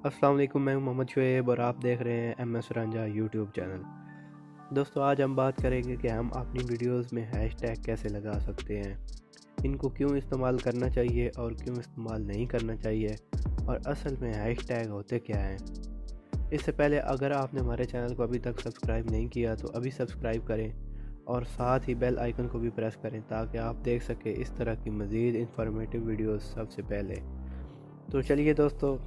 अस्सलाम वालेकुम, मैं हूं मोहम्मद शुएब और आप देख रहे हैं एम एस रंजा यूट्यूब चैनल। दोस्तों, आज हम बात करेंगे कि हम अपनी वीडियोस में हैशटैग कैसे लगा सकते हैं, इनको क्यों इस्तेमाल करना चाहिए और क्यों इस्तेमाल नहीं करना चाहिए, और असल में हैशटैग होते क्या हैं। इससे पहले अगर आपने हमारे चैनल को अभी तक सब्सक्राइब नहीं किया तो अभी सब्सक्राइब करें और साथ ही बेल आइकन को भी प्रेस करें ताकि आप देख सकें इस तरह की मज़ीद इंफॉर्मेटिव वीडियोस सबसे पहले। तो चलिए दोस्तों,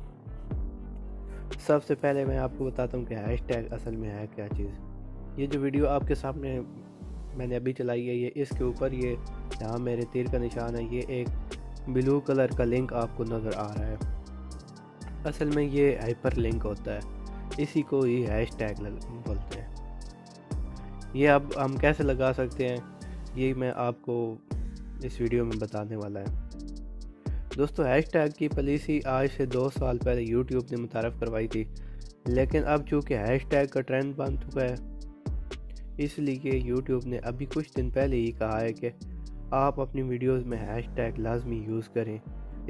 सबसे पहले मैं आपको बताता हूँ कि हैशटैग असल में है क्या चीज़। ये जो वीडियो आपके सामने मैंने अभी चलाई है, ये इसके ऊपर ये जहाँ मेरे तीर का निशान है, ये एक ब्लू कलर का लिंक आपको नज़र आ रहा है। असल में ये हाइपर लिंक होता है, इसी को ही हैशटैग बोलते हैं। ये अब हम कैसे लगा सकते हैं, ये मैं आपको इस वीडियो में बताने वाला है। दोस्तों, हैशटैग की पॉलिसी आज से 2 साल पहले यूट्यूब ने मुतारफ़ करवाई थी, लेकिन अब चूँकि हैशटैग का ट्रेंड बन चुका है, इसलिए यूट्यूब ने अभी कुछ दिन पहले ही कहा है कि आप अपनी वीडियोस में हैशटैग लाजमी यूज़ करें,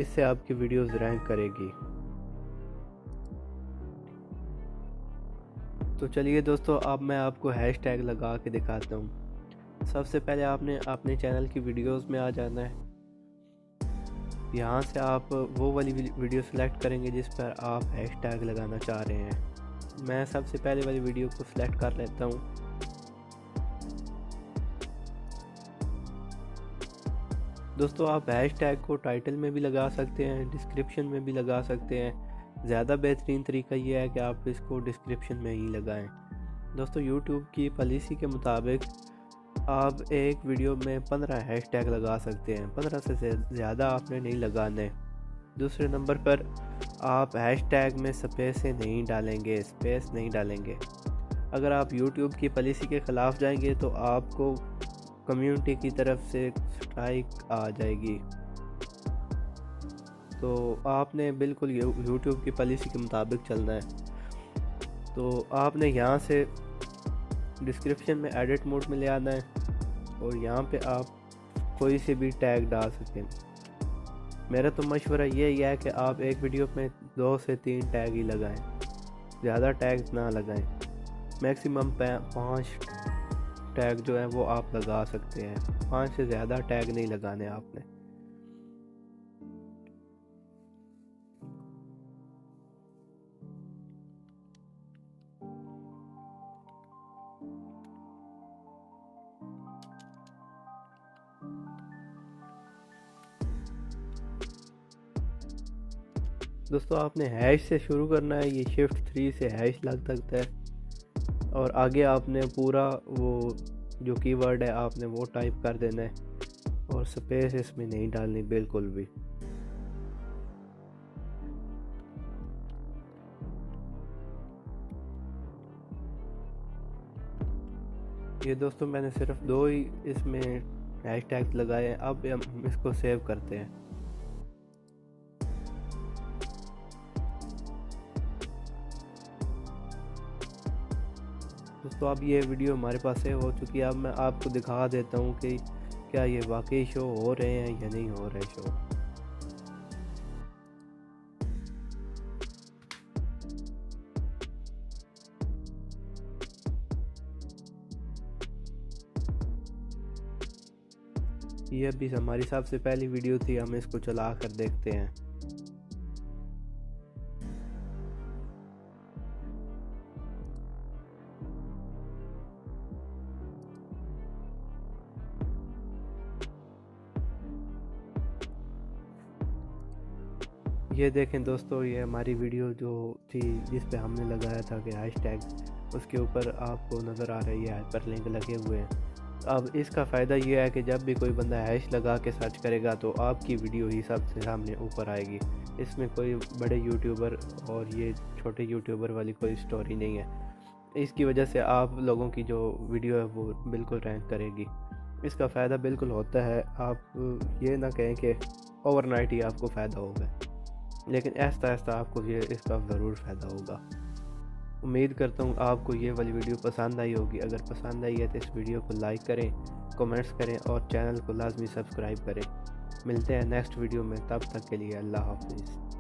इससे आपकी वीडियोस रैंक करेगी। तो चलिए दोस्तों, अब मैं आपको हैशटैग लगा के दिखाता हूँ। सबसे पहले आपने अपने चैनल की वीडियोस में आ जाना है। यहाँ से आप वो वाली वीडियो सेलेक्ट करेंगे जिस पर आप हैशटैग लगाना चाह रहे हैं। मैं सबसे पहले वाली वीडियो को सिलेक्ट कर लेता हूँ। दोस्तों, आप हैशटैग को टाइटल में भी लगा सकते हैं, डिस्क्रिप्शन में भी लगा सकते हैं। ज़्यादा बेहतरीन तरीका ये है कि आप इसको डिस्क्रिप्शन में ही लगाएं। दोस्तों, यूट्यूब की पॉलिसी के मुताबिक आप एक वीडियो में 15 हैशटैग लगा सकते हैं, 15 से ज़्यादा आपने नहीं लगाने। दूसरे नंबर पर आप हैशटैग में स्पेस नहीं डालेंगे। अगर आप यूट्यूब की पॉलिसी के ख़िलाफ़ जाएंगे तो आपको कम्युनिटी की तरफ से स्ट्राइक आ जाएगी। तो आपने बिल्कुल यूट्यूब की पॉलिसी के मुताबिक चलना है। तो आपने यहाँ से डिस्क्रिप्शन में एडिट मोड में ले आना है और यहाँ पे आप कोई से भी टैग डाल सकते हैं। मेरा तो मशवरा यही है कि आप एक वीडियो में 2 से 3 टैग ही लगाएं, ज़्यादा टैग ना लगाएं। मैक्सिमम 5 टैग जो है वो आप लगा सकते हैं, 5 से ज़्यादा टैग नहीं लगाने आपने। दोस्तों, आपने हैश से शुरू करना है, ये शिफ्ट 3 से हैश लग सकता है और आगे आपने पूरा वो जो कीवर्ड है आपने वो टाइप कर देना है और स्पेस इसमें नहीं डालनी बिल्कुल भी। ये दोस्तों, मैंने सिर्फ 2 ही इसमें हैशटैग लगाए हैं। अब हम इसको सेव करते हैं। दोस्तों, अब ये वीडियो हमारे पास सेव हो चुकी है। अब मैं आपको दिखा देता हूँ कि क्या ये वाकई शो हो रहे हैं या नहीं हो रहे शो। ये अभी हमारी सबसे पहली वीडियो थी, हम इसको चला कर देखते हैं। ये देखें दोस्तों, ये हमारी वीडियो जो थी जिस पे हमने लगाया था कि हैशटैग, उसके ऊपर आपको नज़र आ रही है हाइपर लिंक लगे हुए हैं। अब इसका फ़ायदा ये है कि जब भी कोई बंदा हैश लगा के सर्च करेगा तो आपकी वीडियो ही सबसे सामने ऊपर आएगी। इसमें कोई बड़े यूट्यूबर और ये छोटे यूट्यूबर वाली कोई स्टोरी नहीं है। इसकी वजह से आप लोगों की जो वीडियो है वो बिल्कुल रैंक करेगी। इसका फ़ायदा बिल्कुल होता है। आप ये ना कहें कि ओवरनाइट ही आपको फ़ायदा होगा, लेकिन ऐसा ऐसा आपको ये इसका ज़रूर फ़ायदा होगा। उम्मीद करता हूँ आपको ये वाली वीडियो पसंद आई होगी। अगर पसंद आई है तो इस वीडियो को लाइक करें, कमेंट्स करें और चैनल को लाजमी सब्सक्राइब करें। मिलते हैं नेक्स्ट वीडियो में, तब तक के लिए अल्लाह हाफिज़।